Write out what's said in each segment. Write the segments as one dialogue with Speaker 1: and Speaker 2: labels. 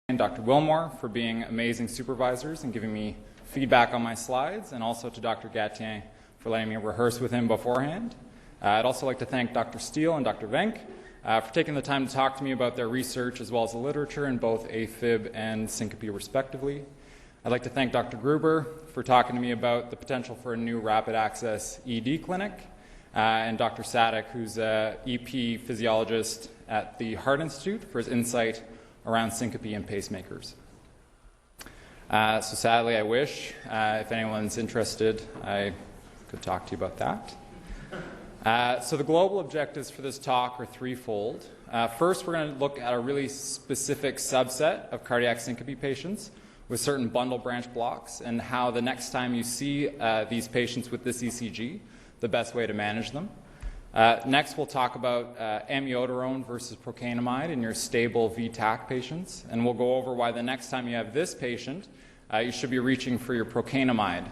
Speaker 1: and Dr. Wilmore for being amazing supervisors and giving me feedback on my slides, and also to Dr. Gatien for letting me rehearse with him beforehand. I'd also like to thank Dr. Steele and Dr. Venk for taking the time to talk to me about their research as well as the literature in both AFib and syncope respectively. I'd like to thank Dr. Gruber for talking to me about the potential for a new rapid access ED clinic, and Dr. Sadek, who's an EP physiologist at the Heart Institute, for his insight around syncope and pacemakers. So sadly, I wish, if anyone's interested, I could talk to you about that. So the global objectives for this talk are threefold. First, we're going to look at a really specific subset of cardiac syncope patients with certain bundle branch blocks and how the next time you see these patients with this ECG, the best way to manage them. Next, we'll talk about amiodarone versus procainamide in your stable VTAC patients, and we'll go over why the next time you have this patient, you should be reaching for your procainamide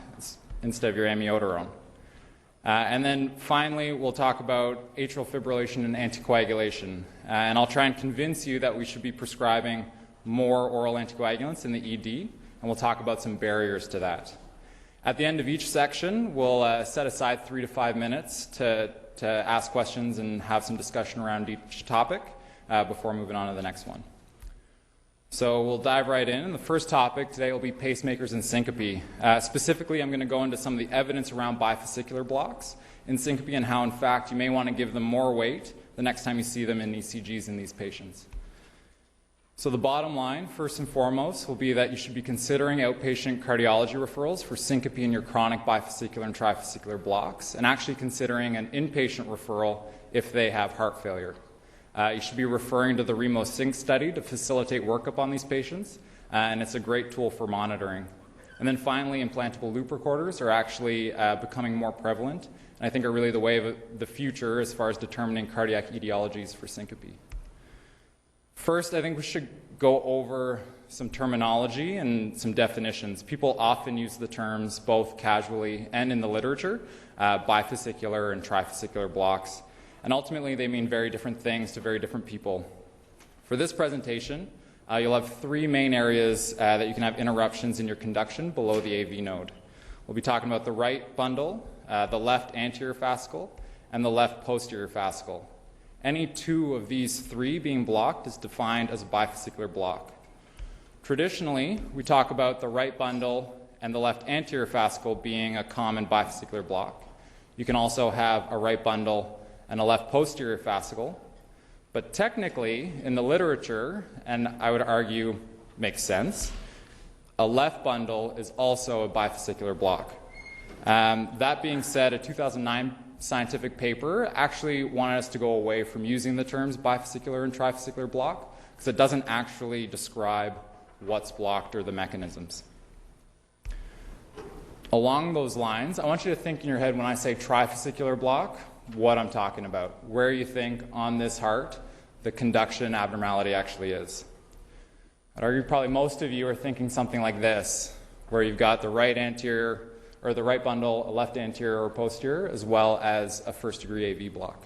Speaker 1: instead of your amiodarone. And then finally, we'll talk about atrial fibrillation and anticoagulation, and I'll try and convince you that we should be prescribing more oral anticoagulants in the ED, and we'll talk about some barriers to that. At the end of each section, we'll set aside 3 to 5 minutes to ask questions and have some discussion around each topic before moving on to the next one. So we'll dive right in. The first topic today will be pacemakers and syncope. Specifically, I'm going to go into some of the evidence around bifascicular blocks in syncope and how, in fact, you may want to give them more weight the next time you see them in ECGs in these patients. So the bottom line, first and foremost, will be that you should be considering outpatient cardiology referrals for syncope in your chronic bifascicular and trifascicular blocks, and actually considering an inpatient referral if they have heart failure. You should be referring to the REMO-SYNC study to facilitate workup on these patients, and it's a great tool for monitoring. And then finally, implantable loop recorders are actually becoming more prevalent, and I think are really the way of the future as far as determining cardiac etiologies for syncope. First, I think we should go over some terminology and some definitions. People often use the terms both casually and in the literature, bifascicular and trifascicular blocks, and ultimately they mean very different things to very different people. For this presentation, you'll have 3 main areas that you can have interruptions in your conduction below the AV node. We'll be talking about the right bundle, the left anterior fascicle, and the left posterior fascicle. Any 2 of these 3 being blocked is defined as a bifascicular block. Traditionally, we talk about the right bundle and the left anterior fascicle being a common bifascicular block. You can also have a right bundle and a left posterior fascicle, but technically, in the literature, and I would argue makes sense, a left bundle is also a bifascicular block. That being said, a 2009 scientific paper actually wanted us to go away from using the terms bifascicular and trifascicular block because it doesn't actually describe what's blocked or the mechanisms. Along those lines, I want you to think in your head when I say trifascicular block, what I'm talking about, where you think on this heart the conduction abnormality actually is. I'd argue probably most of you are thinking something like this, where you've got the right anterior or the right bundle, a left anterior or posterior, as well as a first-degree AV block.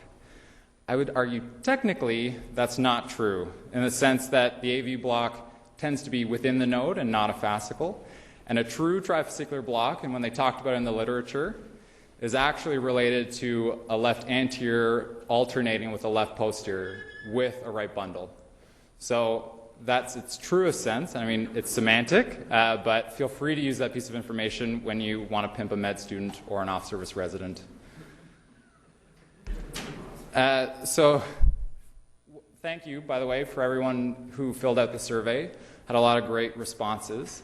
Speaker 1: I would argue technically that's not true, in the sense that the AV block tends to be within the node and not a fascicle, and a true trifascicular block, and when they talked about it in the literature, is actually related to a left anterior alternating with a left posterior with a right bundle. So that's its truest sense. I mean, it's semantic, but feel free to use that piece of information when you want to pimp a med student or an off-service resident. So thank you, by the way, for everyone who filled out the survey. Had a lot of great responses.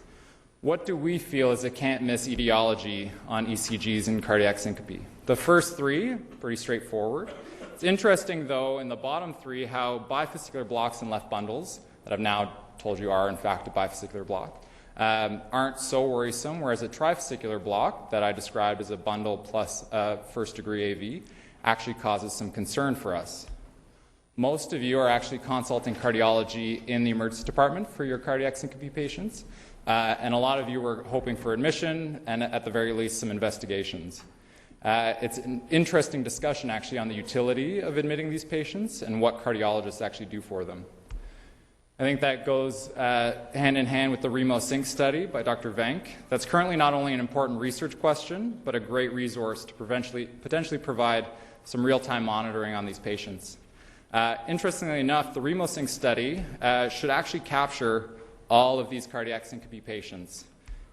Speaker 1: What do we feel is a can't-miss etiology on ECGs in cardiac syncope? The first 3, pretty straightforward. It's interesting, though, in the bottom 3, how bifascicular blocks and left bundles that I've now told you are, in fact, a bifascicular block, aren't so worrisome, whereas a trifascicular block that I described as a bundle plus first-degree AV actually causes some concern for us. Most of you are actually consulting cardiology in the emergency department for your cardiac syncope patients, and a lot of you were hoping for admission and, at the very least, some investigations. It's an interesting discussion, actually, on the utility of admitting these patients and what cardiologists actually do for them. I think that goes hand in hand with the Sync study by Dr. Venk. That's currently not only an important research question, but a great resource to potentially provide some real-time monitoring on these patients. Interestingly enough, the Sync study should actually capture all of these cardiac syncope patients.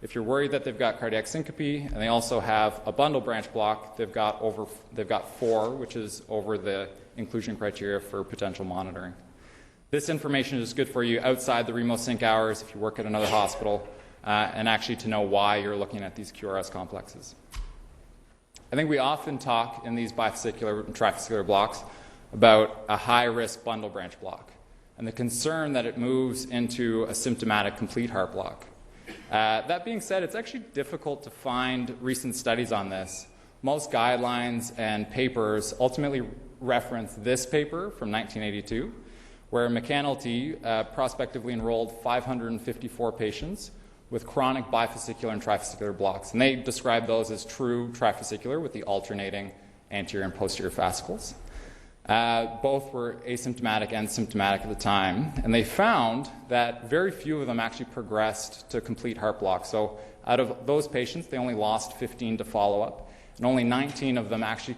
Speaker 1: If you're worried that they've got cardiac syncope and they also have a bundle branch block, they've got 4, which is over the inclusion criteria for potential monitoring. This information is good for you outside the Sync hours if you work at another hospital, and actually to know why you're looking at these QRS complexes. I think we often talk in these bifascicular and trifascicular blocks about a high-risk bundle branch block and the concern that it moves into a symptomatic complete heart block. That being said, it's actually difficult to find recent studies on this. Most guidelines and papers ultimately reference this paper from 1982, where McAnulty prospectively enrolled 554 patients with chronic bifascicular and trifascicular blocks. And they describe those as true trifascicular with the alternating anterior and posterior fascicles. Both were asymptomatic and symptomatic at the time, and they found that very few of them actually progressed to complete heart block. So out of those patients, they only lost 15 to follow-up, and only 19 of them actually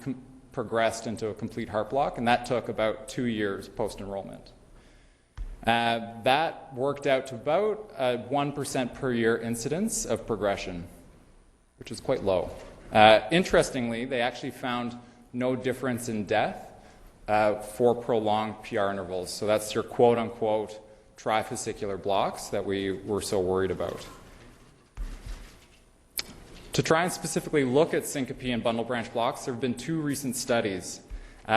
Speaker 1: progressed into a complete heart block, and that took about 2 years post-enrollment. That worked out to about a 1% per year incidence of progression, which is quite low. Interestingly, they actually found no difference in death for prolonged PR intervals. So that's your quote-unquote trifascicular blocks that we were so worried about. To try and specifically look at syncope and bundle branch blocks, there have been 2 recent studies.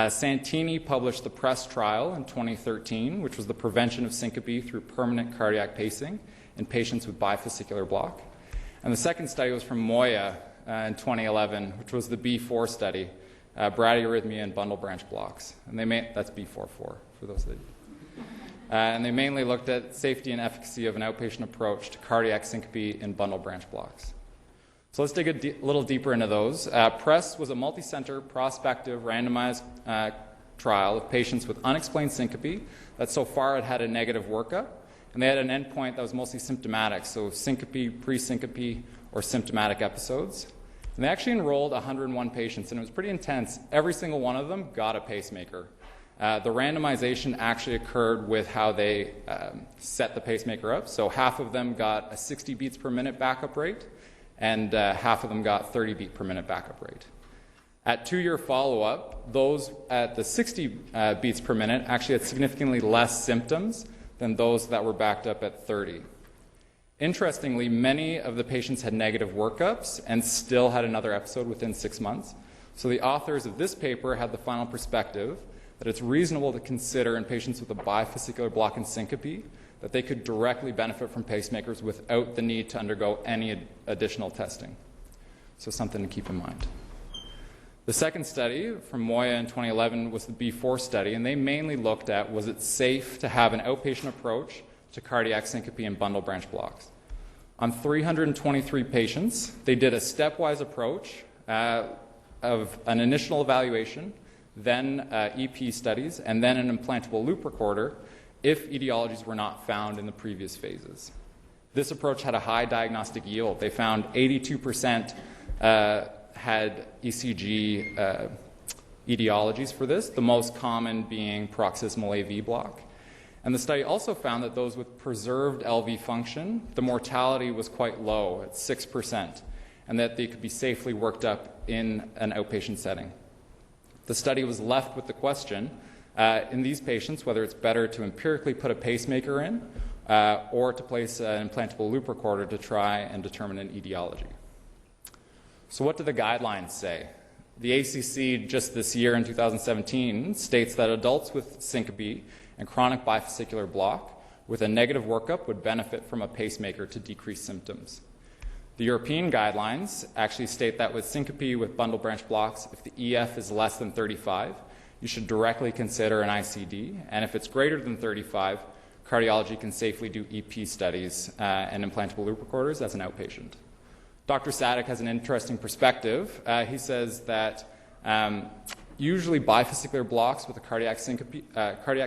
Speaker 1: Santini published the PRESS trial in 2013, which was the prevention of syncope through permanent cardiac pacing in patients with bifascicular block. And the second study was from Moya in 2011, which was the B4 study, bradyarrhythmia and bundle branch blocks. And that's B44 for those that and they mainly looked at safety and efficacy of an outpatient approach to cardiac syncope in bundle branch blocks. So let's dig a little deeper into those. PRESS was a multi-center, prospective, randomized trial of patients with unexplained syncope that so far had a negative workup, and they had an endpoint that was mostly symptomatic, so syncope, pre-syncope, or symptomatic episodes. And they actually enrolled 101 patients, and it was pretty intense. Every single one of them got a pacemaker. The randomization actually occurred with how they set the pacemaker up. So half of them got a 60 beats per minute backup rate, and half of them got 30 beat per minute backup rate. At 2-year follow-up, those at the 60 beats per minute actually had significantly less symptoms than those that were backed up at 30. Interestingly, many of the patients had negative workups and still had another episode within 6 months. So the authors of this paper had the final perspective that it's reasonable to consider in patients with a bifascicular block and syncope that they could directly benefit from pacemakers without the need to undergo any additional testing. So something to keep in mind. The second study from Moya in 2011 was the B4 study, and they mainly looked at was it safe to have an outpatient approach to cardiac syncope and bundle branch blocks. On 323 patients, they did a stepwise approach of an initial evaluation, then EP studies, and then an implantable loop recorder if etiologies were not found in the previous phases. This approach had a high diagnostic yield. They found 82% had ECG etiologies for this, the most common being paroxysmal AV block. And the study also found that those with preserved LV function, the mortality was quite low at 6%, and that they could be safely worked up in an outpatient setting. The study was left with the question, in these patients, whether it's better to empirically put a pacemaker in or to place an implantable loop recorder to try and determine an etiology. So what do the guidelines say? The ACC just this year in 2017 states that adults with syncope and chronic bifascicular block with a negative workup would benefit from a pacemaker to decrease symptoms. The European guidelines actually state that with syncope with bundle branch blocks, if the EF is less than 35, you should directly consider an ICD, and if it's greater than 35, cardiology can safely do EP studies and implantable loop recorders as an outpatient. Dr. Sadek has an interesting perspective. He says that usually bifascicular blocks with a cardiac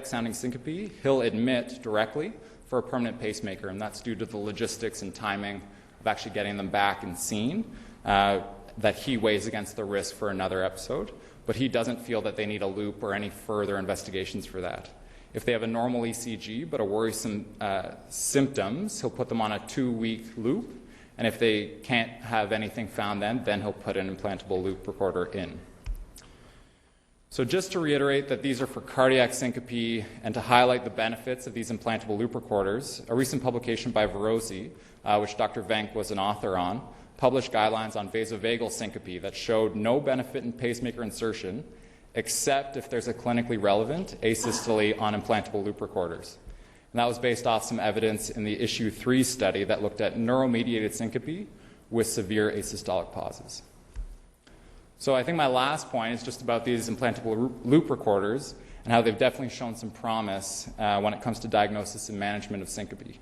Speaker 1: sounding syncope, he'll admit directly for a permanent pacemaker, and that's due to the logistics and timing of actually getting them back and seen that he weighs against the risk for another episode, but he doesn't feel that they need a loop or any further investigations for that. If they have a normal ECG but a worrisome symptoms, he'll put them on a 2-week loop, and if they can't have anything found then he'll put an implantable loop recorder in. So just to reiterate that these are for cardiac syncope and to highlight the benefits of these implantable loop recorders, a recent publication by Verozzi, which Dr. Venk was an author on, published guidelines on vasovagal syncope that showed no benefit in pacemaker insertion except if there's a clinically relevant asystole on implantable loop recorders. And that was based off some evidence in the Issue 3 study that looked at neuromediated syncope with severe asystolic pauses. So I think my last point is just about these implantable loop recorders and how they've definitely shown some promise when it comes to diagnosis and management of syncope.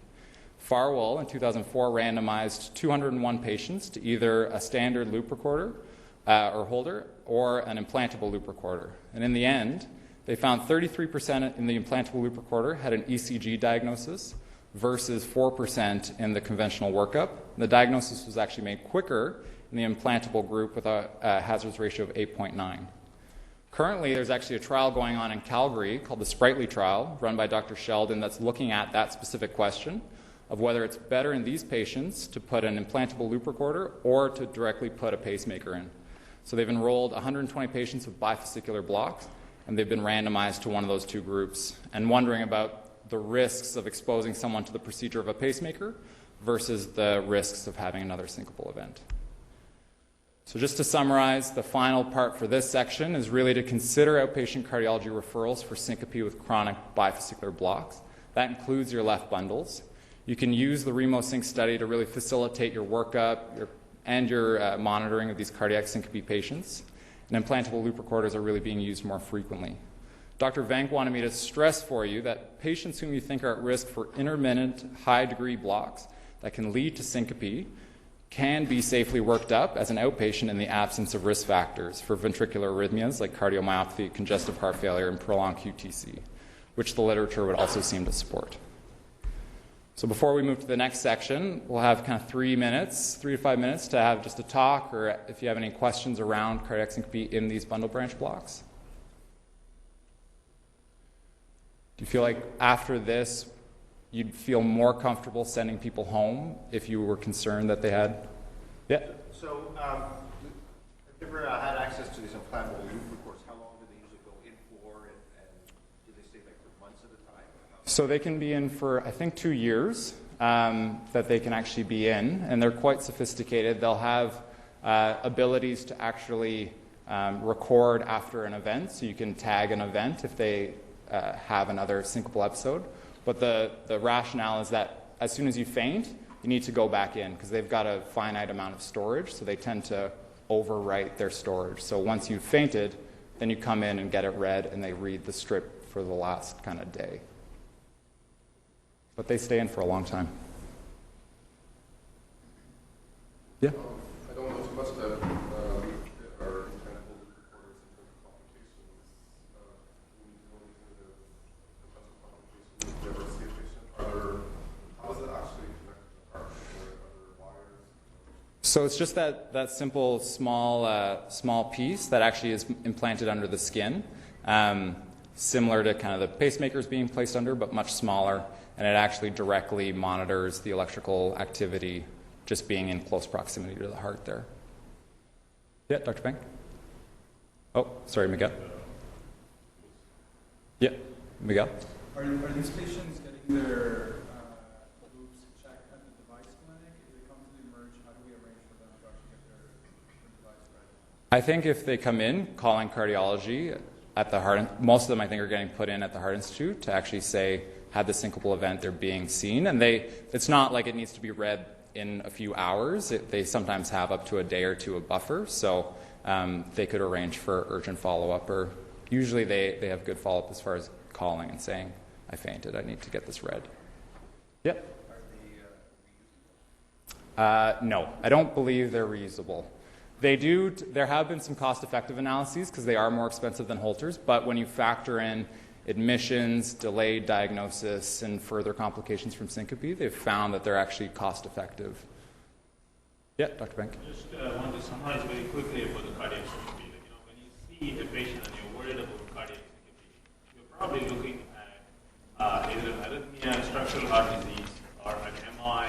Speaker 1: Farwell in 2004 randomized 201 patients to either a standard loop recorder or holder or an implantable loop recorder. And in the end, they found 33% in the implantable loop recorder had an ECG diagnosis versus 4% in the conventional workup. The diagnosis was actually made quicker in the implantable group with a hazards ratio of 8.9. Currently, there's actually a trial going on in Calgary called the Sprightly trial, run by Dr. Sheldon, that's looking at that specific question of whether it's better in these patients to put an implantable loop recorder or to directly put a pacemaker in. So they've enrolled 120 patients with bifascicular blocks, and they've been randomized to one of those two groups, and wondering about the risks of exposing someone to the procedure of a pacemaker versus the risks of having another syncopal event. So just to summarize, the final part for this section is really to consider outpatient cardiology referrals for syncope with chronic bifascicular blocks. That includes your left bundles. You can use the REMO-Sync study to really facilitate your workup and your monitoring of these cardiac syncope patients. And implantable loop recorders are really being used more frequently. Dr. Venk wanted me to stress for you that patients whom you think are at risk for intermittent, high-degree blocks that can lead to syncope can be safely worked up as an outpatient in the absence of risk factors for ventricular arrhythmias like cardiomyopathy, congestive heart failure, and prolonged QTC, which the literature would also seem to support. So before we move to the next section, we'll have kind of 3 to 5 minutes to have just a talk, or if you have any questions around cardiac syncope in these bundle branch blocks. Do you feel like after this, you'd feel more comfortable sending people home if you were concerned that they had? Yeah?
Speaker 2: So, have you ever had access to these implantable loop records? How long do they usually go in for, and do they stay like for months at a time?
Speaker 1: So they can be in for, I think, 2 years that they can actually be in, and they're quite sophisticated. They'll have abilities to actually record after an event, so you can tag an event if they have another syncopal episode. But the rationale is that as soon as you faint, you need to go back in because they've got a finite amount of storage, so they tend to overwrite their storage. So once you've fainted, then you come in and get it read, and they read the strip for the last kind of day. But they stay in for a long time. Yeah?
Speaker 3: I don't know too much about our implantable loop recorders in terms of complications. Never see a patient. How is it actually connected to the heart? Are there wires?
Speaker 1: So it's just that simple small piece that actually is implanted under the skin, similar to kind of the pacemakers being placed under, but much smaller, and it actually directly monitors the electrical activity just being in close proximity to the heart there. Yeah, Dr. Bank? Oh, sorry, Miguel. Yeah, Miguel?
Speaker 4: Are these patients getting their loops checked at the device clinic? If they come to the emerge, how do we arrange for them to actually get their device ready?
Speaker 1: I think if they come in calling cardiology at the heart, most of them I think are getting put in at the Heart Institute to actually say, had the syncopal event, they're being seen. And it's not like it needs to be read in a few hours. They sometimes have up to a day or two of buffer, so they could arrange for urgent follow-up, or usually they have good follow-up as far as calling and saying, I fainted, I need to get this read. Yep.
Speaker 4: Are they
Speaker 1: No, I don't believe they're reusable. They do. There have been some cost-effective analyses because they are more expensive than Holters, but when you factor in admissions, delayed diagnosis, and further complications from syncope, they've found that they're actually cost-effective. Yeah, Dr. Bank.
Speaker 5: Just want to summarize very quickly about the cardiac syncope. When you see a patient and you're worried about cardiac syncope, you're probably looking at either an arrhythmia, structural heart disease, or an MI,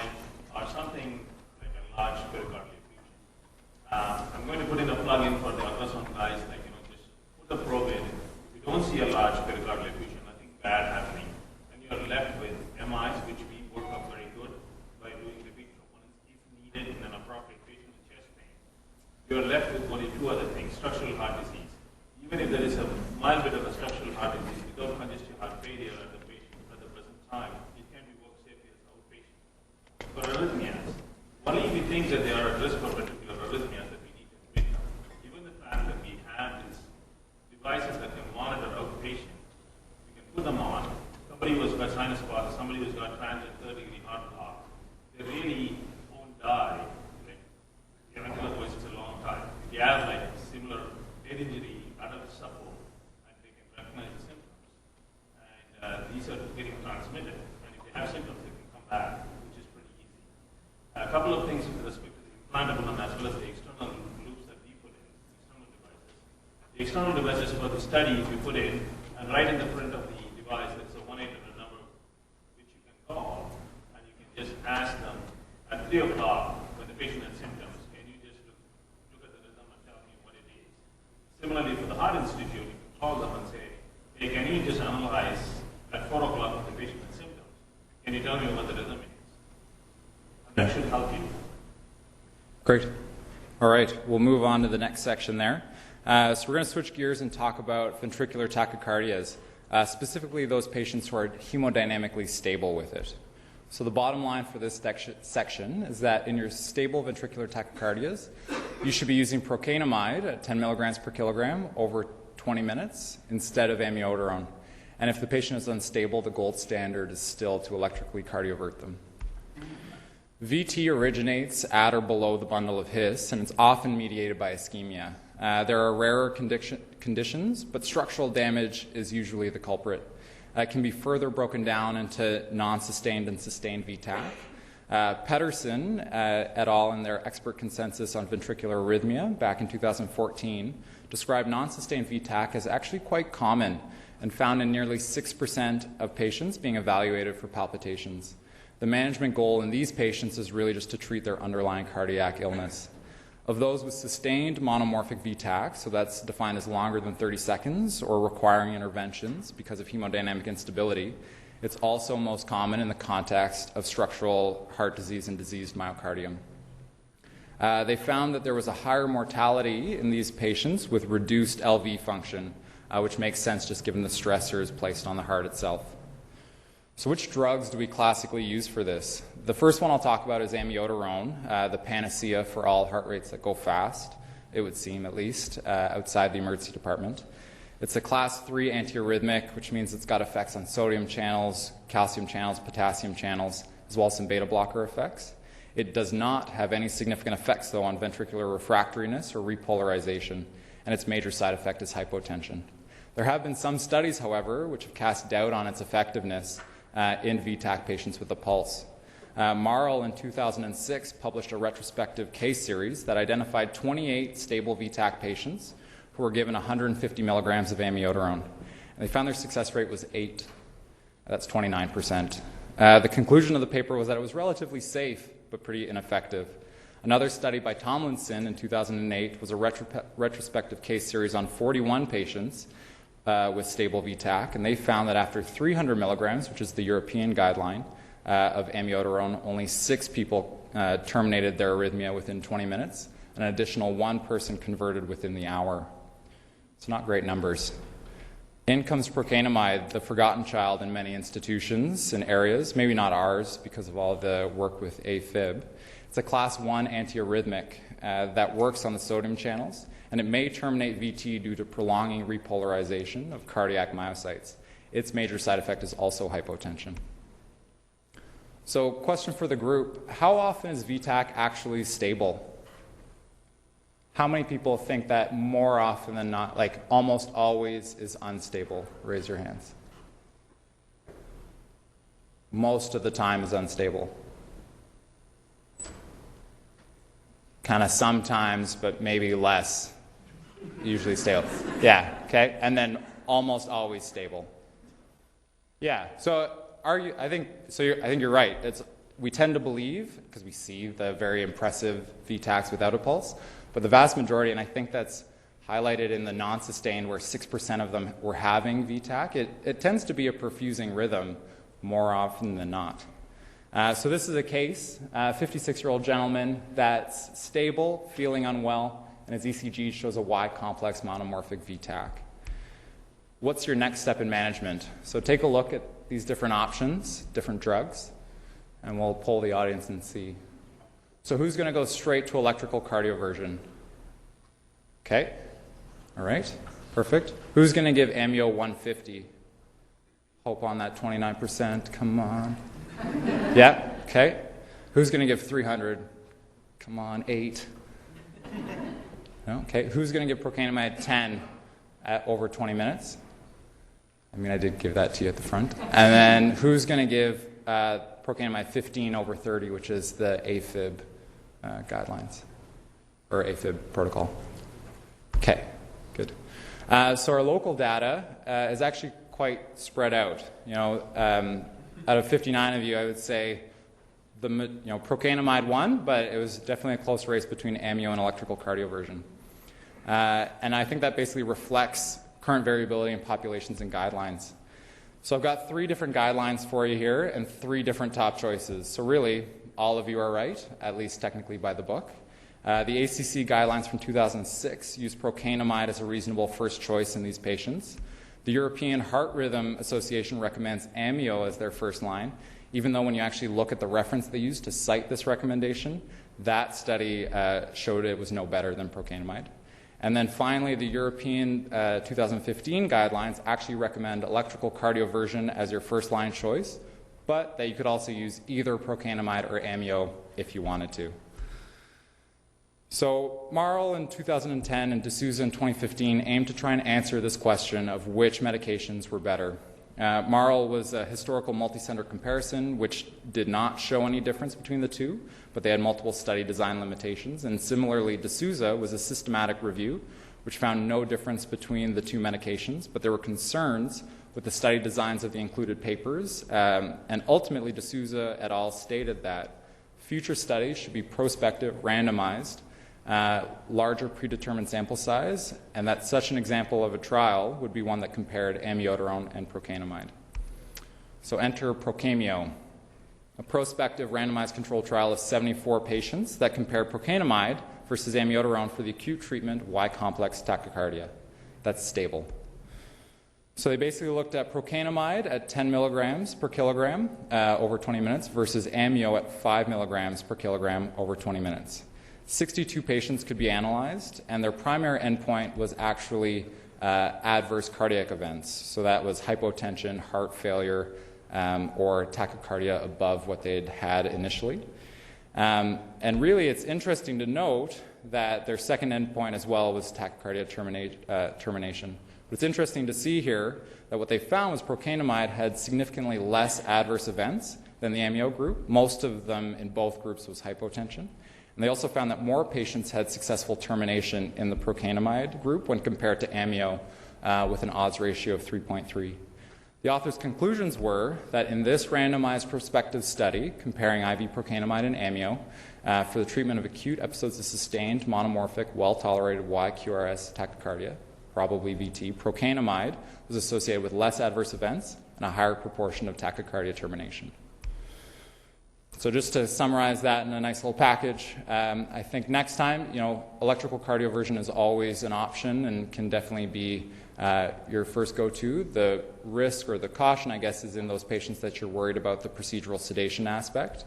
Speaker 5: or something like a large pericardial effusion. I'm going to put in a plug-in for the ultrasound guys, just put the probe in. If you don't see a large pericardial effusion, nothing bad happening, and you're left with MIs, which we work up very good by doing repeat components if needed in an appropriate patient with chest pain. You're left with only two other things: structural heart disease. Even if there is a mild bit of a structural heart disease without congestive heart failure at the patient at the present time, it can be worked safely as outpatient. For arrhythmias, only if we think that they are at risk for ventricular arrhythmias that we need to admit them. Given the fact that we have these devices that can monitor outpatient, we can put them on. Somebody who's got sinus spasm, somebody who's got transient third-degree heart block, they really won't die. The ventricular voice is a long time. If you have similar head injury, adult support, and they can recognize the symptoms. And these are getting transmitted. And if they have symptoms, they can come back, which is pretty easy. A couple of things with respect to the implantable and as well as the external loops that we put in, external devices. The external devices for the study we put in, and right in the front of the device, there's a 1-800 number which you can call, and you can just ask them at 3 o'clock when the patient has symptoms, can you just look at the rhythm and tell me what it is? Similarly, for the Heart Institute, you can call them and say, hey, can you just analyze at 4 o'clock when the patient has symptoms? Can you tell me what the rhythm is? And that should help you.
Speaker 1: Great. All right, we'll move on to the next section there. So we're going to switch gears and talk about ventricular tachycardias, specifically those patients who are hemodynamically stable with it. So the bottom line for this section is that in your stable ventricular tachycardias, you should be using procainamide at 10 milligrams per kilogram over 20 minutes instead of amiodarone. And if the patient is unstable, the gold standard is still to electrically cardiovert them. VT originates at or below the bundle of His, and it's often mediated by ischemia. There are rarer conditions, but structural damage is usually the culprit. It can be further broken down into non-sustained and sustained VTAC. Pedersen et al. In their expert consensus on ventricular arrhythmia back in 2014 described non-sustained VTAC as actually quite common and found in nearly 6% of patients being evaluated for palpitations. The management goal in these patients is really just to treat their underlying cardiac illness. Of those with sustained monomorphic VTAC, so that's defined as longer than 30 seconds or requiring interventions because of hemodynamic instability, it's also most common in the context of structural heart disease and diseased myocardium. They found that there was a higher mortality in these patients with reduced LV function, which makes sense just given the stressors placed on the heart itself. So which drugs do we classically use for this? The first one I'll talk about is amiodarone, the panacea for all heart rates that go fast, it would seem at least, outside the emergency department. It's a class 3 antiarrhythmic, which means it's got effects on sodium channels, calcium channels, potassium channels, as well as some beta blocker effects. It does not have any significant effects, though, on ventricular refractoriness or repolarization, and its major side effect is hypotension. There have been some studies, however, which have cast doubt on its effectiveness in VTAC patients with a pulse. Marl in 2006 published a retrospective case series that identified 28 stable VTAC patients who were given 150 milligrams of amiodarone. And they found their success rate was 8. That's 29%. The conclusion of the paper was that it was relatively safe, but pretty ineffective. Another study by Tomlinson in 2008 was a retrospective case series on 41 patients with stable VTAC, and they found that after 300 milligrams, which is the European guideline of amiodarone, only 6 people terminated their arrhythmia within 20 minutes, and an additional 1 person converted within the hour. It's not great numbers. In comes procainamide, the forgotten child in many institutions and areas, maybe not ours because of all the work with AFib. It's a class 1 antiarrhythmic that works on the sodium channels, and it may terminate VT due to prolonging repolarization of cardiac myocytes. Its major side effect is also hypotension. So, question for the group, how often is VTAC actually stable? How many people think that more often than not, like almost always, is unstable? Raise your hands. Most of the time is unstable. Kind of sometimes, but maybe less. Usually stable. Yeah, okay? And then almost always stable. Yeah, so I think you're right. We tend to believe, because we see the very impressive VTACs without a pulse, but the vast majority, and I think that's highlighted in the non-sustained where 6% of them were having VTAC, it tends to be a perfusing rhythm more often than not. So this is a case, a 56-year-old gentleman that's stable, feeling unwell, and his ECG shows a Y-complex monomorphic VTAC. What's your next step in management? So take a look at these different options, different drugs, and we'll poll the audience and see. So who's going to go straight to electrical cardioversion? Okay. All right. Perfect. Who's going to give amio 150? Hope on that 29%. Come on. Yeah. Okay. Who's going to give 300? Come on, 8. Okay. Who's going to give procainamide 10 at over 20 minutes? I mean, I did give that to you at the front. And then who's going to give procainamide 15 over 30, which is the AFib guidelines, or AFib protocol? Okay, good. So our local data is actually quite spread out. Out of 59 of you, I would say procainamide won, but it was definitely a close race between amio and electrical cardioversion. And I think that basically reflects current variability in populations and guidelines. So I've got 3 different guidelines for you here and 3 different top choices. So really, all of you are right, at least technically by the book. The ACC guidelines from 2006 use procainamide as a reasonable first choice in these patients. The European Heart Rhythm Association recommends amio as their first line, even though when you actually look at the reference they used to cite this recommendation, that study showed it was no better than procainamide. And then finally, the European 2015 guidelines actually recommend electrical cardioversion as your first line choice, but that you could also use either procainamide or amio if you wanted to. So Marl in 2010 and D'Souza in 2015 aimed to try and answer this question of which medications were better. Marl was a historical multi-center comparison, which did not show any difference between the two, but they had multiple study design limitations. And similarly, D'Souza was a systematic review, which found no difference between the 2 medications, but there were concerns with the study designs of the included papers. And ultimately, D'Souza et al. Stated that future studies should be prospective, randomized, larger predetermined sample size, and that such an example of a trial would be one that compared amiodarone and procainamide. So enter Procamio, a prospective randomized controlled trial of 74 patients that compared procainamide versus amiodarone for the acute treatment Y-complex tachycardia. That's stable. So they basically looked at procainamide at 10 milligrams per kilogram over 20 minutes versus amio at 5 milligrams per kilogram over 20 minutes. 62 patients could be analyzed, and their primary endpoint was actually adverse cardiac events. So that was hypotension, heart failure, or tachycardia above what they'd had initially. And really, it's interesting to note that their second endpoint as well was tachycardia termination. But it's interesting to see here that what they found was procainamide had significantly less adverse events than the amio group. Most of them in both groups was hypotension. And they also found that more patients had successful termination in the procainamide group when compared to amio with an odds ratio of 3.3. The authors' conclusions were that in this randomized prospective study comparing IV procainamide and amio for the treatment of acute episodes of sustained monomorphic well-tolerated YQRS tachycardia, probably VT, procainamide was associated with less adverse events and a higher proportion of tachycardia termination. So just to summarize that in a nice little package, I think next time, electrical cardioversion is always an option and can definitely be your first go-to. The risk or the caution, I guess, is in those patients that you're worried about the procedural sedation aspect.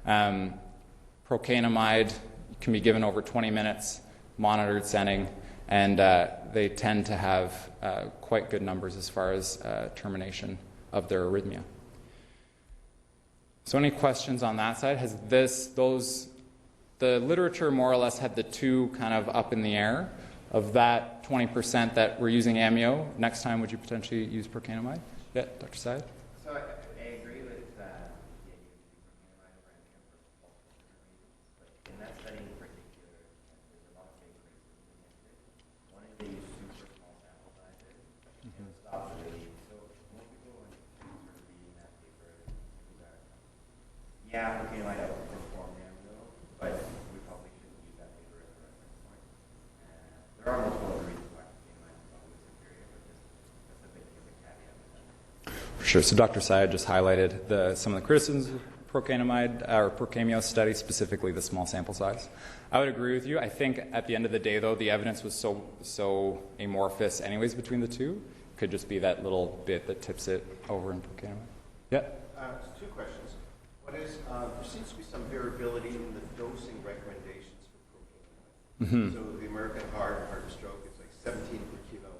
Speaker 1: Procainamide can be given over 20 minutes, monitored setting, and they tend to have quite good numbers as far as termination of their arrhythmia. So any questions on that side? Has those the literature more or less had the two kind of up in the air. Of that 20% that we're using amio, next time would you potentially use procainamide? Yeah, Dr. Syed?
Speaker 6: So I agree with the idea of using procainamide over amio for multiple different reasons. But in that study in particular, there's a lot of papers against it. One is they use super small sample sizes, and it stops really. So most people, when sort of reading that paper, yeah, procainamide outperformed amio, but we probably shouldn't use that paper as a reference point. There are multiple other reasons why procainamide is probably superior, but that's a bit of a caveat with that.
Speaker 1: Sure. So Dr. Syed just highlighted some of the criticisms of procainamide or procamio study, specifically the small sample size. I would agree with you. I think at the end of the day, though, the evidence was so amorphous anyways between the two. Could just be that little bit that tips it over in procainamide. Yeah?
Speaker 2: Two questions. One is, there seems to be some variability in the dosing recommendations for procainamide. So the American Heart and Stroke, it's like 17 per kilo.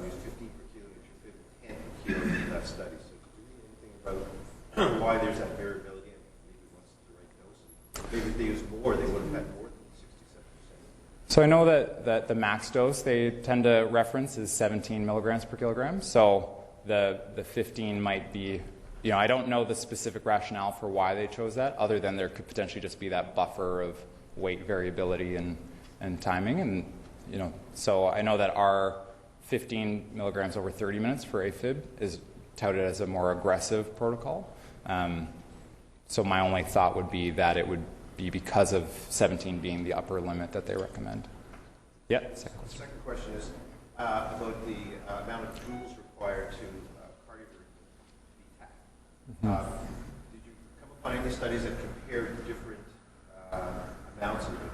Speaker 2: We use 15 per kilo, Nutrifib 10 per kilo in that study. So do you know anything about why there's that variability and maybe what's the right dose? Maybe if they use more, they would have had more than 67%.
Speaker 1: So I know that the max dose they tend to reference is 17 milligrams per kilogram. So the 15 might be, I don't know the specific rationale for why they chose that, other than there could potentially just be that buffer of weight variability and timing. And, so I know that our 15 milligrams over 30 minutes for AFib is touted as a more aggressive protocol. So my only thought would be that it would be because of 17 being the upper limit that they recommend. Yeah, second question.
Speaker 2: The second question is about the amount of joules required to cardioverter to be tapped. Did you come upon any studies that compared different amounts of different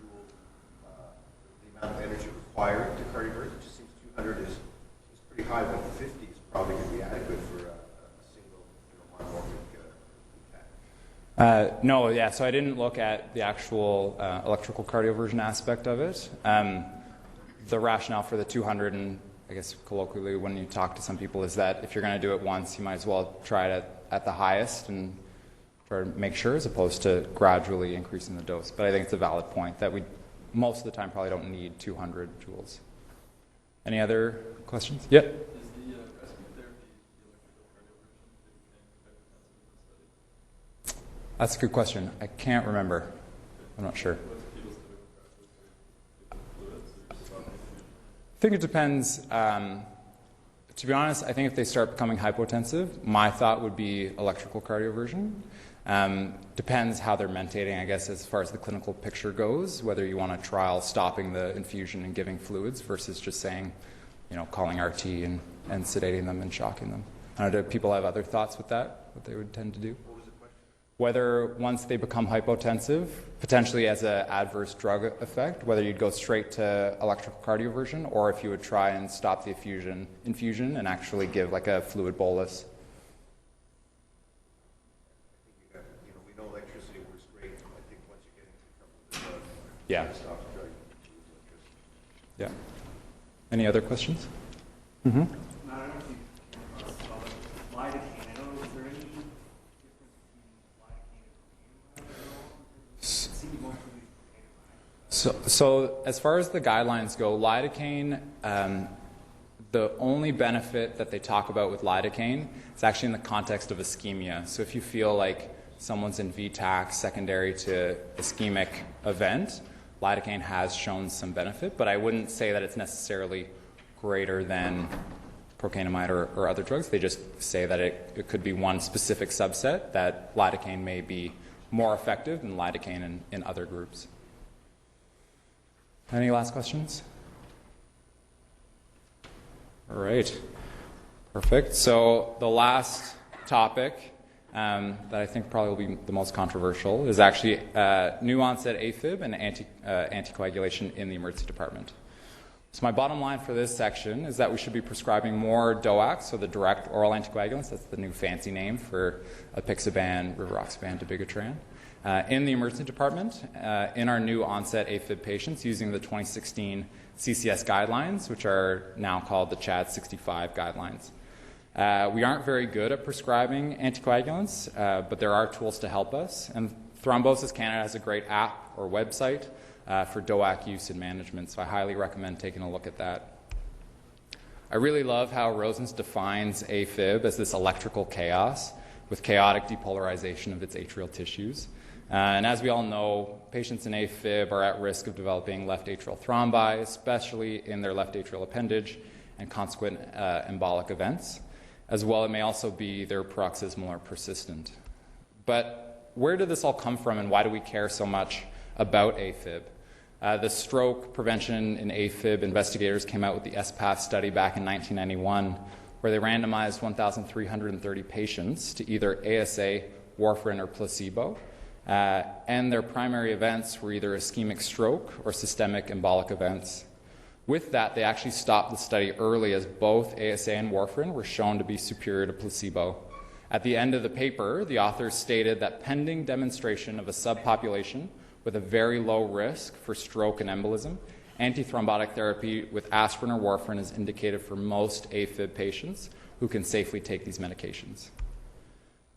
Speaker 2: joule, the amount of energy required to cardioverter? It just seems 200 is pretty high, but 50 is probably going to be adequate for a single monomorphic tap.
Speaker 1: No, yeah, so I didn't look at the actual electrical cardioversion aspect of it. The rationale for the 200, and I guess colloquially when you talk to some people, is that if you're going to do it once, you might as well try it at the highest and try to make sure, as opposed to gradually increasing the dose. But I think it's a valid point that we most of the time probably don't need 200 joules. Any other questions? Yeah. That's a good question. I can't remember. I'm not sure. I think it depends. To be honest, I think if they start becoming hypotensive, my thought would be electrical cardioversion. Depends how they're mentating, I guess, as far as the clinical picture goes, whether you want to trial stopping the infusion and giving fluids versus just saying, calling RT and sedating them and shocking them. I don't know, do people have other thoughts with that, what they would tend to do? Whether once they become hypotensive, potentially as an adverse drug effect, whether you'd go straight to electrical cardioversion or if you would try and stop the infusion and actually give like a fluid bolus.
Speaker 2: I think we know electricity works great. I think once you get into trouble with the drug,
Speaker 1: Yeah.
Speaker 2: it stops the drug, you use electricity.
Speaker 1: Yeah. Any other questions?
Speaker 7: I don't know if you came across lidocaine. I don't know, is there any difference between lidocaine and procainamide? It seems most of these procainamide.
Speaker 1: So as far as the guidelines go, lidocaine, the only benefit that they talk about with lidocaine is actually in the context of ischemia. So if you feel like someone's in VTAC secondary to ischemic event, lidocaine has shown some benefit, but I wouldn't say that it's necessarily greater than procainamide or other drugs. They just say that it could be one specific subset, that lidocaine may be more effective than lidocaine in other groups. Any last questions? All right. Perfect. So the last topic that I think probably will be the most controversial is actually new onset AFib and anticoagulation in the emergency department. So my bottom line for this section is that we should be prescribing more DOACs, so the direct oral anticoagulants. That's the new fancy name for apixaban, rivaroxaban, dabigatran, in the emergency department in our new onset AFib patients using the 2016 CCS guidelines, which are now called the CHAD 65 guidelines. We aren't very good at prescribing anticoagulants, but there are tools to help us. And Thrombosis Canada has a great app or website for DOAC use and management, so I highly recommend taking a look at that. I really love how Rosens defines AFib as this electrical chaos with chaotic depolarization of its atrial tissues. And as we all know, patients in AFib are at risk of developing left atrial thrombi, especially in their left atrial appendage and consequent embolic events. As well, it may also be their paroxysmal or persistent. But where did this all come from, and why do we care so much about AFib? The stroke prevention in AFib investigators came out with the SPATH study back in 1991, where they randomized 1,330 patients to either ASA, warfarin, or placebo, and their primary events were either ischemic stroke or systemic embolic events. With that, they actually stopped the study early as both ASA and warfarin were shown to be superior to placebo. At the end of the paper, the authors stated that pending demonstration of a subpopulation with a very low risk for stroke and embolism, antithrombotic therapy with aspirin or warfarin is indicated for most AFib patients who can safely take these medications.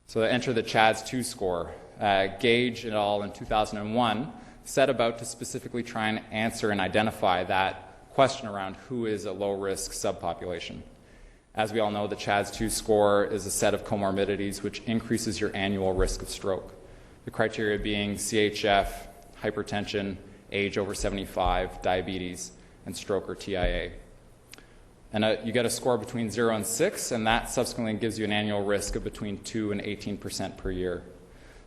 Speaker 1: So to enter the CHADS-2 score, Gage et al. In 2001 set about to specifically try and answer and identify that question around who is a low-risk subpopulation. As we all know, the CHADS-2 score is a set of comorbidities which increases your annual risk of stroke. The criteria being CHF, hypertension, age over 75, diabetes, and stroke or TIA. And you get a score between 0 and 6, and that subsequently gives you an annual risk of between 2 and 18% per year.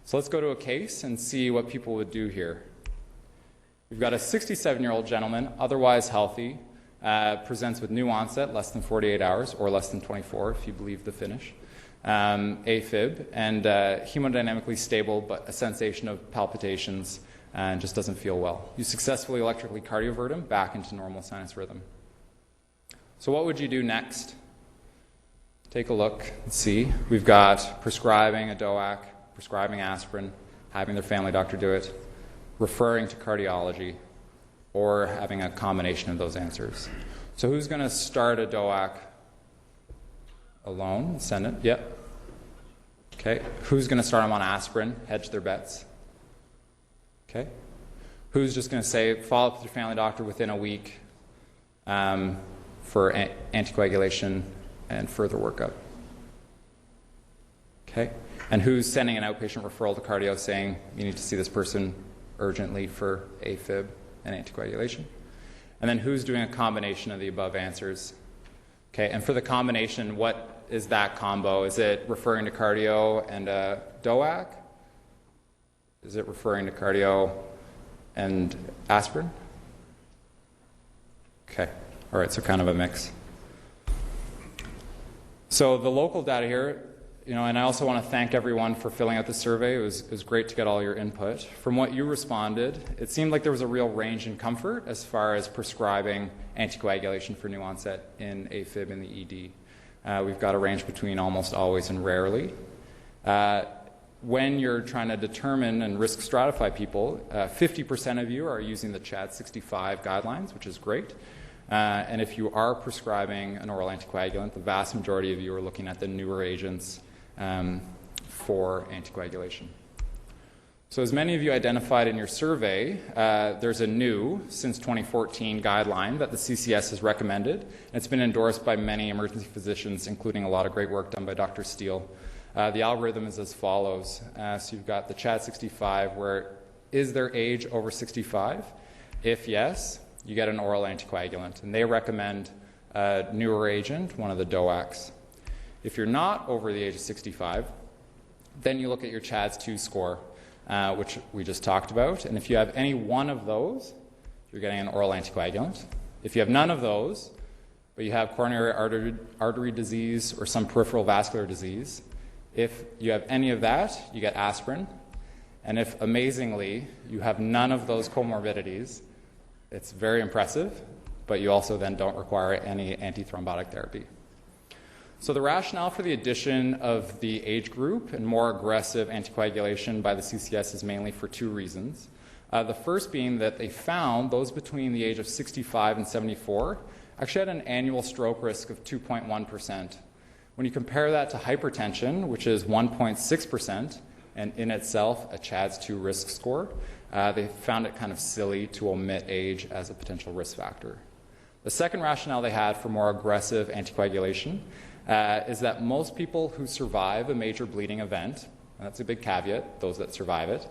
Speaker 1: So let's go to a case and see what people would do here. We've got a 67-year-old gentleman, otherwise healthy, presents with new onset, less than 48 hours, or less than 24 if you believe the finish, AFib, and hemodynamically stable, but a sensation of palpitations and just doesn't feel well. You successfully electrically cardiovert him back into normal sinus rhythm. So what would you do next? Take a look and see. We've got prescribing a DOAC, prescribing aspirin, having their family doctor do it, referring to cardiology, or having a combination of those answers. So who's going to start a DOAC alone? Send it. Yep. Okay. Who's going to start them on aspirin? Hedge their bets. Okay. Who's just going to say, follow up with your family doctor within a week for anticoagulation and further workup? Okay. And who's sending an outpatient referral to cardio saying, you need to see this person urgently for AFib and anticoagulation? And then who's doing a combination of the above answers? Okay, and for the combination, what is that combo? Is it referring to cardio and a DOAC? Is it referring to cardio and aspirin? Okay, all right, so kind of a mix. So the local data here, and I also want to thank everyone for filling out the survey. It was great to get all your input. From what you responded, it seemed like there was a real range in comfort as far as prescribing anticoagulation for new onset in AFib in the ED. We've got a range between almost always and rarely. When you're trying to determine and risk stratify people, 50% of you are using the CHAD-65 guidelines, which is great. And if you are prescribing an oral anticoagulant, the vast majority of you are looking at the newer agents for anticoagulation. So as many of you identified in your survey, there's a new, since 2014, guideline that the CCS has recommended. And it's been endorsed by many emergency physicians, including a lot of great work done by Dr. Steele. The algorithm is as follows. So you've got the CHAD-65, where is their age over 65? If yes, you get an oral anticoagulant. And they recommend a newer agent, one of the DOACs. If you're not over the age of 65, then you look at your CHADS-2 score, which we just talked about. And if you have any one of those, you're getting an oral anticoagulant. If you have none of those, but you have coronary artery disease or some peripheral vascular disease, if you have any of that, you get aspirin. And if, amazingly, you have none of those comorbidities, it's very impressive, but you also then don't require any antithrombotic therapy. So the rationale for the addition of the age group and more aggressive anticoagulation by the CCS is mainly for two reasons. The first being that they found those between the age of 65 and 74 actually had an annual stroke risk of 2.1%, When you compare that to hypertension, which is 1.6%, and in itself a CHADS-2 risk score, they found it kind of silly to omit age as a potential risk factor. The second rationale they had for more aggressive anticoagulation is that most people who survive a major bleeding event, and that's a big caveat, those that survive it,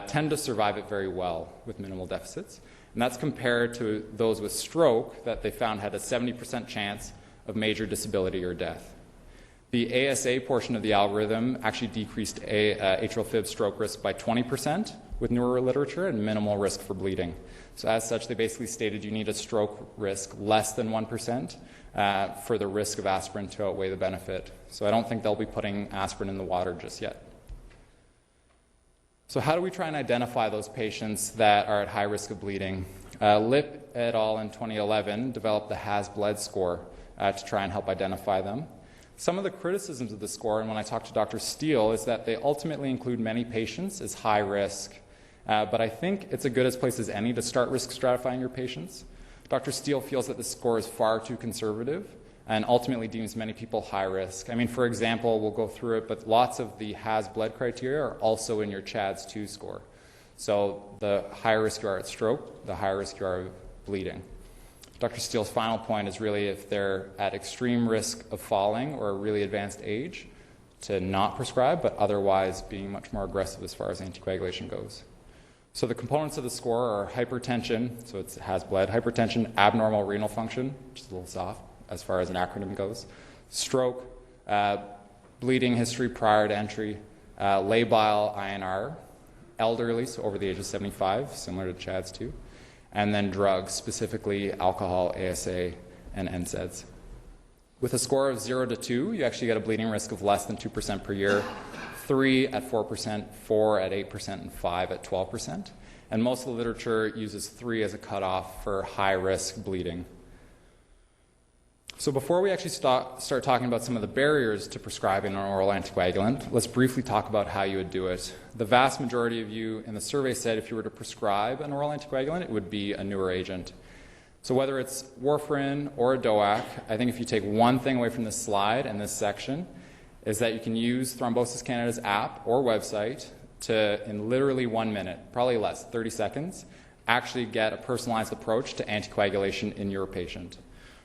Speaker 1: tend to survive it very well with minimal deficits. And that's compared to those with stroke that they found had a 70% chance of major disability or death. The ASA portion of the algorithm actually decreased atrial fib stroke risk by 20% with newer literature and minimal risk for bleeding. So as such, they basically stated you need a stroke risk less than 1% for the risk of aspirin to outweigh the benefit. So I don't think they'll be putting aspirin in the water just yet. So how do we try and identify those patients that are at high risk of bleeding? Lip et al. In 2011 developed the HAS-BLED score to try and help identify them. Some of the criticisms of the score, and when I talked to Dr. Steele, is that they ultimately include many patients as high risk. But I think it's as good a place as any to start risk stratifying your patients. Dr. Steele feels that the score is far too conservative and ultimately deems many people high risk. I mean, for example, we'll go through it, but lots of the HAS-BLED criteria are also in your CHADS-2 score. So the higher risk you are at stroke, the higher risk you are of bleeding. Dr. Steele's final point is really if they're at extreme risk of falling or a really advanced age, to not prescribe, but otherwise being much more aggressive as far as anticoagulation goes. So the components of the score are hypertension, so it has HAS-BLED, hypertension, abnormal renal function, which is a little soft as far as an acronym goes, stroke, bleeding history prior to entry, labile INR, elderly, so over the age of 75, similar to CHADS-2, and then drugs, specifically alcohol, ASA, and NSAIDs. With a score of 0 to 2, you actually get a bleeding risk of less than 2% per year, 3 at 4%, 4 at 8%, and 5 at 12%. And most of the literature uses 3 as a cutoff for high-risk bleeding. So before we actually start talking about some of the barriers to prescribing an oral anticoagulant, let's briefly talk about how you would do it. The vast majority of you in the survey said if you were to prescribe an oral anticoagulant, it would be a newer agent. So whether it's warfarin or a DOAC, I think if you take one thing away from this slide and this section, is that you can use Thrombosis Canada's app or website to, in literally 1 minute, probably less, 30 seconds, actually get a personalized approach to anticoagulation in your patient.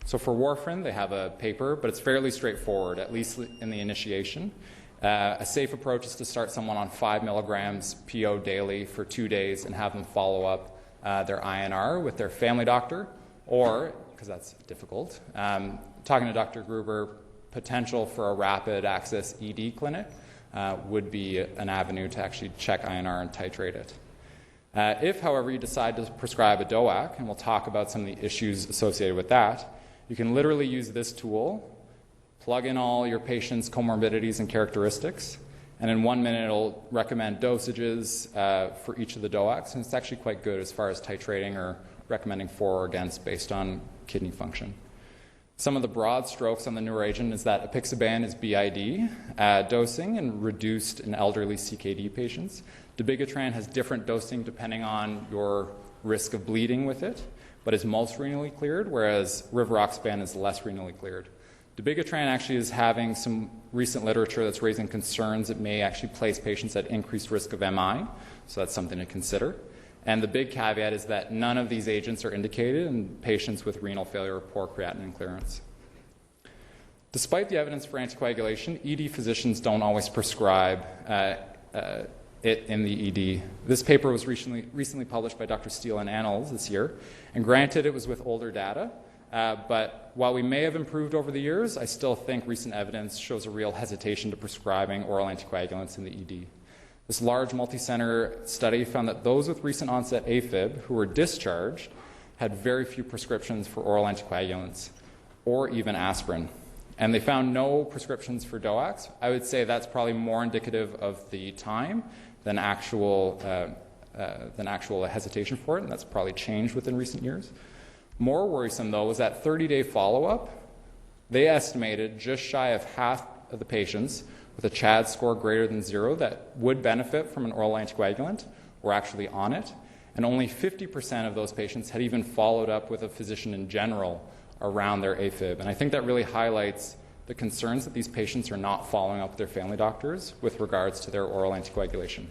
Speaker 1: So for warfarin, they have a paper, but it's fairly straightforward, at least in the initiation. A safe approach is to start someone on 5 milligrams PO daily for 2 days and have them follow up their INR with their family doctor, or, because that's difficult, talking to Dr. Gruber, potential for a rapid access ED clinic would be an avenue to actually check INR and titrate it. If, however, you decide to prescribe a DOAC, and we'll talk about some of the issues associated with that, you can literally use this tool, plug in all your patient's comorbidities and characteristics, and in 1 minute it'll recommend dosages for each of the DOACs, and it's actually quite good as far as titrating or recommending for or against based on kidney function. Some of the broad strokes on the newer agent is that apixaban is BID dosing and reduced in elderly CKD patients. Dabigatran has different dosing depending on your risk of bleeding with it, but is most renally cleared, whereas rivaroxaban is less renally cleared. Dabigatran actually is having some recent literature that's raising concerns it may actually place patients at increased risk of MI, so that's something to consider. And the big caveat is that none of these agents are indicated in patients with renal failure or poor creatinine clearance. Despite the evidence for anticoagulation, ED physicians don't always prescribe it in the ED. This paper was recently published by Dr. Steele in Annals this year, and granted it was with older data, but while we may have improved over the years, I still think recent evidence shows a real hesitation to prescribing oral anticoagulants in the ED. This large multi-center study found that those with recent onset AFib who were discharged had very few prescriptions for oral anticoagulants or even aspirin. And they found no prescriptions for DOACs. I would say that's probably more indicative of the time than actual hesitation for it, and that's probably changed within recent years. More worrisome, though, was that 30-day follow-up. They estimated just shy of half of the patients with a CHAD score greater than 0 that would benefit from an oral anticoagulant were actually on it, and only 50% of those patients had even followed up with a physician in general around their AFib. And I think that really highlights the concerns that these patients are not following up with their family doctors with regards to their oral anticoagulation.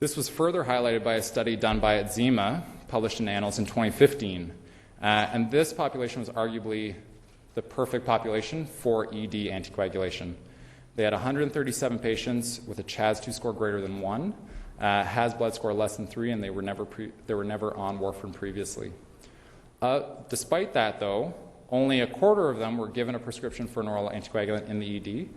Speaker 1: This was further highlighted by a study done by Adzema, published in Annals in 2015. And this population was arguably the perfect population for ED anticoagulation. They had 137 patients with a CHAS-2 score greater than 1, Has blood score less than 3, and they were never on warfarin previously. Despite that, though, only a quarter of them were given a prescription for an oral anticoagulant in the ED.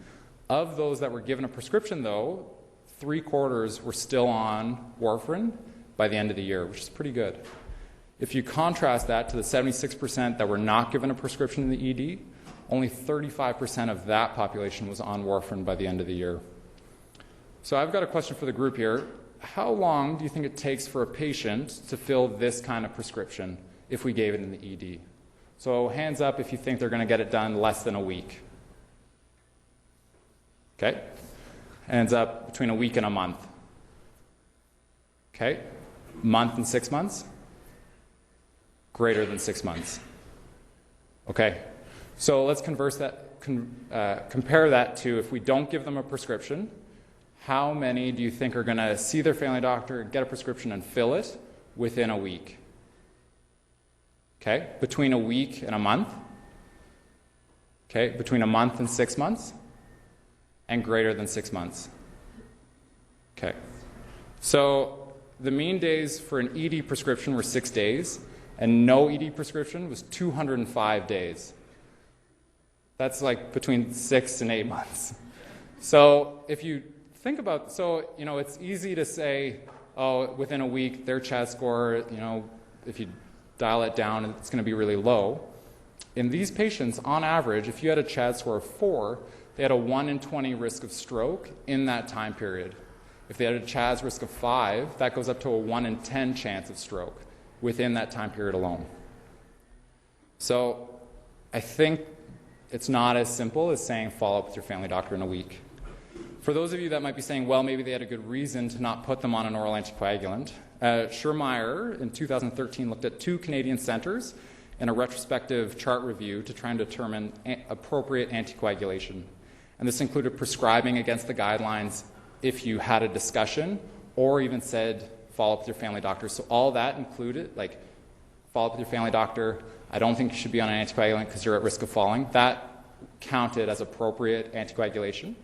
Speaker 1: Of those that were given a prescription, though, 3/4 were still on warfarin by the end of the year, which is pretty good. If you contrast that to the 76% that were not given a prescription in the ED, only 35% of that population was on warfarin by the end of the year. So I've got a question for the group here. How long do you think it takes for a patient to fill this kind of prescription if we gave it in the ED? So hands up if you think they're going to get it done less than a week. Okay. Hands up between a week and a month. Okay. Month and 6 months? Greater than 6 months. Okay. So let's compare that to if we don't give them a prescription, how many do you think are going to see their family doctor, get a prescription, and fill it within a week? Okay. Between a week and a month? Okay. Between a month and 6 months? And greater than 6 months. Okay. So the mean days for an ED prescription were 6 days, and no ED prescription was 205 days. That's like between 6 and 8 months. So if you think about, it's easy to say, oh, within a week, their CHAS score, if you dial it down, it's going to be really low. In these patients, on average, if you had a CHAS score of 4, they had a 1 in 20 risk of stroke in that time period. If they had a CHAS risk of 5, that goes up to a 1 in 10 chance of stroke within that time period alone. So I think it's not as simple as saying follow up with your family doctor in a week. For those of you that might be saying, well, maybe they had a good reason to not put them on an oral anticoagulant, Schurmeyer in 2013 looked at 2 Canadian centers in a retrospective chart review to try and determine appropriate anticoagulation. And this included prescribing against the guidelines if you had a discussion or even said follow up with your family doctor. So all that included, like follow up with your family doctor, I don't think you should be on an anticoagulant because you're at risk of falling. That counted as appropriate anticoagulation.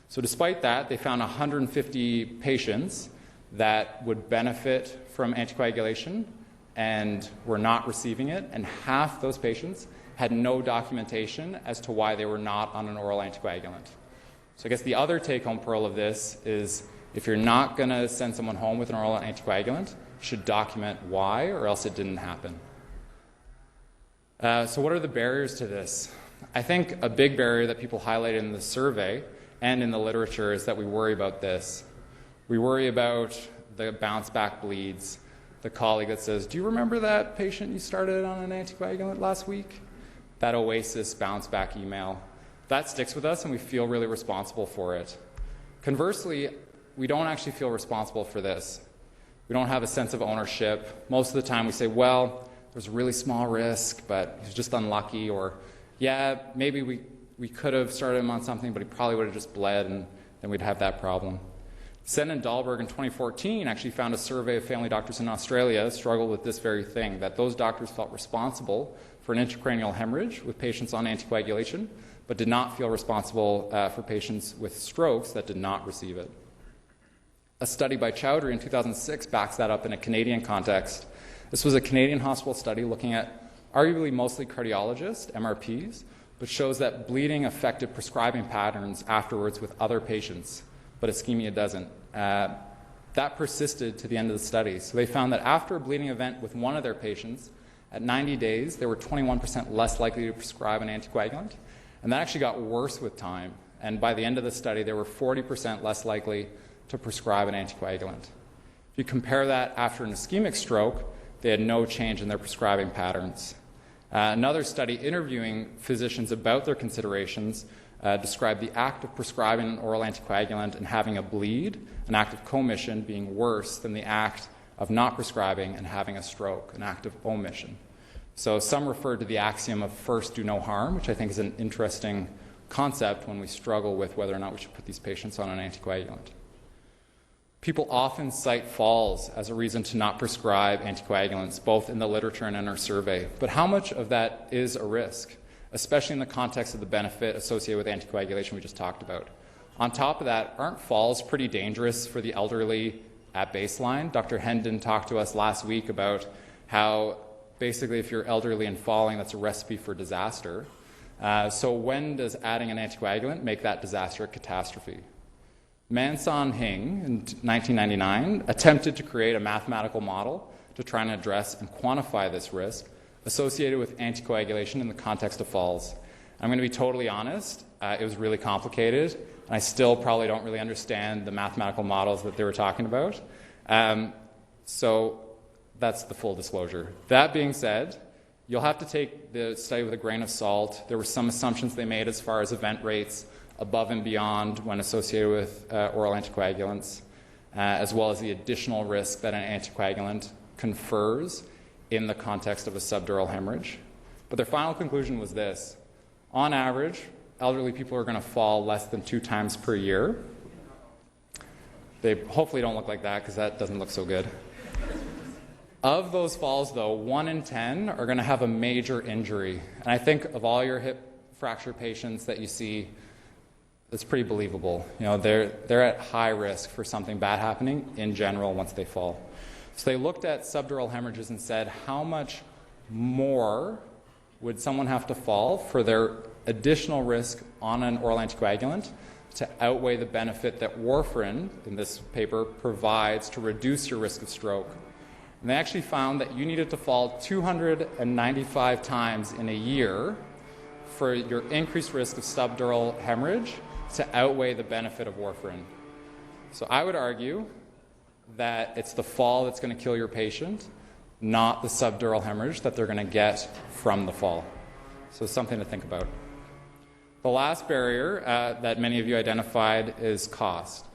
Speaker 1: So despite that, they found 150 patients that would benefit from anticoagulation and were not receiving it, and half those patients had no documentation as to why they were not on an oral anticoagulant. So I guess the other take-home pearl of this is if you're not going to send someone home with an oral anticoagulant, you should document why, or else it didn't happen. So what are the barriers to this? I think a big barrier that people highlighted in the survey and in the literature is that we worry about this. We worry about the bounce-back bleeds. The colleague that says, do you remember that patient you started on an anticoagulant last week? That Oasis bounce-back email. That sticks with us and we feel really responsible for it. Conversely, we don't actually feel responsible for this. We don't have a sense of ownership. Most of the time we say, well, there's a really small risk, but he's just unlucky, or yeah, maybe we could have started him on something, but he probably would have just bled, and then we'd have that problem. Sen and Dahlberg in 2014 actually found a survey of family doctors in Australia struggled with this very thing, that those doctors felt responsible for an intracranial hemorrhage with patients on anticoagulation, but did not feel responsible for patients with strokes that did not receive it. A study by Chowdhury in 2006 backs that up in a Canadian context. This was a Canadian hospital study looking at arguably mostly cardiologists, MRPs, but shows that bleeding affected prescribing patterns afterwards with other patients, but ischemia doesn't. That persisted to the end of the study. So they found that after a bleeding event with one of their patients, at 90 days, they were 21% less likely to prescribe an anticoagulant, and that actually got worse with time. And by the end of the study, they were 40% less likely to prescribe an anticoagulant. If you compare that after an ischemic stroke, they had no change in their prescribing patterns. Another study interviewing physicians about their considerations described the act of prescribing an oral anticoagulant and having a bleed, an act of commission, being worse than the act of not prescribing and having a stroke, an act of omission. So some refer to the axiom of first do no harm, which I think is an interesting concept when we struggle with whether or not we should put these patients on an anticoagulant. People often cite falls as a reason to not prescribe anticoagulants, both in the literature and in our survey. But how much of that is a risk, especially in the context of the benefit associated with anticoagulation we just talked about? On top of that, aren't falls pretty dangerous for the elderly at baseline? Dr. Hendon talked to us last week about how basically if you're elderly and falling, that's a recipe for disaster. So when does adding an anticoagulant make that disaster a catastrophe? Manson Hing in 1999 attempted to create a mathematical model to try and address and quantify this risk associated with anticoagulation in the context of falls. I'm going to be totally honest, it was really complicated, and I still probably don't really understand the mathematical models that they were talking about. So that's the full disclosure. That being said, you'll have to take the study with a grain of salt. There were some assumptions they made as far as event rates above and beyond when associated with oral anticoagulants, as well as the additional risk that an anticoagulant confers in the context of a subdural hemorrhage. But their final conclusion was this. On average, elderly people are going to fall less than 2 times per year. They hopefully don't look like that because that doesn't look so good. Of those falls, though, 1 in 10 are going to have a major injury. And I think of all your hip fracture patients that you see, it's pretty believable. You know, they're at high risk for something bad happening in general once they fall. So they looked at subdural hemorrhages and said, how much more would someone have to fall for their additional risk on an oral anticoagulant to outweigh the benefit that warfarin, in this paper, provides to reduce your risk of stroke? And they actually found that you needed to fall 295 times in a year for your increased risk of subdural hemorrhage to outweigh the benefit of warfarin. So I would argue that it's the fall that's going to kill your patient, not the subdural hemorrhage that they're going to get from the fall. So something to think about. The last barrier that many of you identified is cost,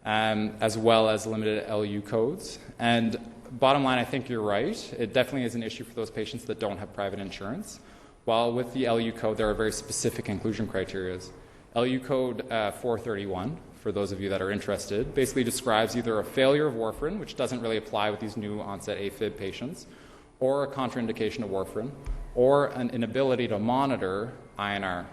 Speaker 1: as well as limited LU codes. And bottom line, I think you're right. It definitely is an issue for those patients that don't have private insurance. While with the LU code, there are very specific inclusion criteria. LU code 431, for those of you that are interested, basically describes either a failure of warfarin, which doesn't really apply with these new onset AFib patients, or a contraindication of warfarin, or an inability to monitor INR.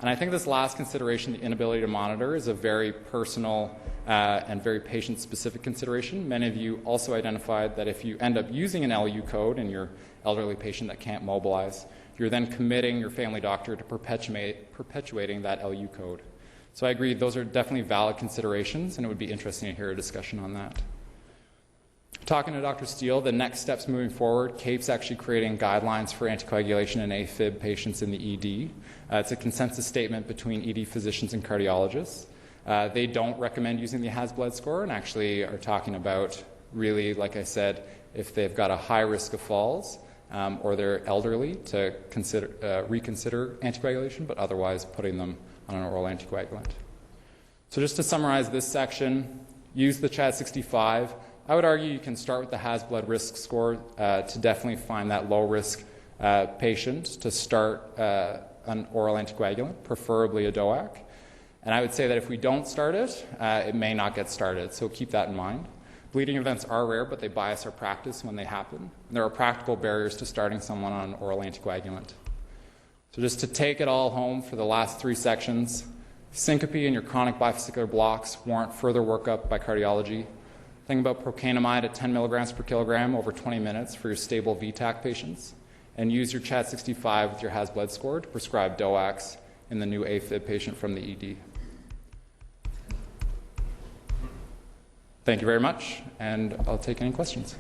Speaker 1: And I think this last consideration, the inability to monitor, is a very personal and very patient-specific consideration. Many of you also identified that if you end up using an LU code in your elderly patient that can't mobilize, you're then committing your family doctor to perpetuating that LU code. So I agree, those are definitely valid considerations, and it would be interesting to hear a discussion on that. Talking to Dr. Steele, the next steps moving forward, CAPE's actually creating guidelines for anticoagulation in AFib patients in the ED. It's a consensus statement between ED physicians and cardiologists. They don't recommend using the HAS-BLED score and actually are talking about really, like I said, if they've got a high risk of falls or they're elderly to reconsider anticoagulation, but otherwise putting them on an oral anticoagulant. So just to summarize this section, use the CHA-65. I would argue you can start with the HAS-BLED risk score to definitely find that low-risk patient to start an oral anticoagulant, preferably a DOAC. And I would say that if we don't start it, it may not get started, so keep that in mind. Bleeding events are rare, but they bias our practice when they happen. And there are practical barriers to starting someone on an oral anticoagulant. So just to take it all home for the last 3 sections, syncope and your chronic bifascicular blocks warrant further workup by cardiology. Think about procainamide at 10 milligrams per kilogram over 20 minutes for your stable VTAC patients, and use your CHA-65 with your HAS-BLED score to prescribe DOACs in the new AFib patient from the ED. Thank you very much, and I'll take any questions.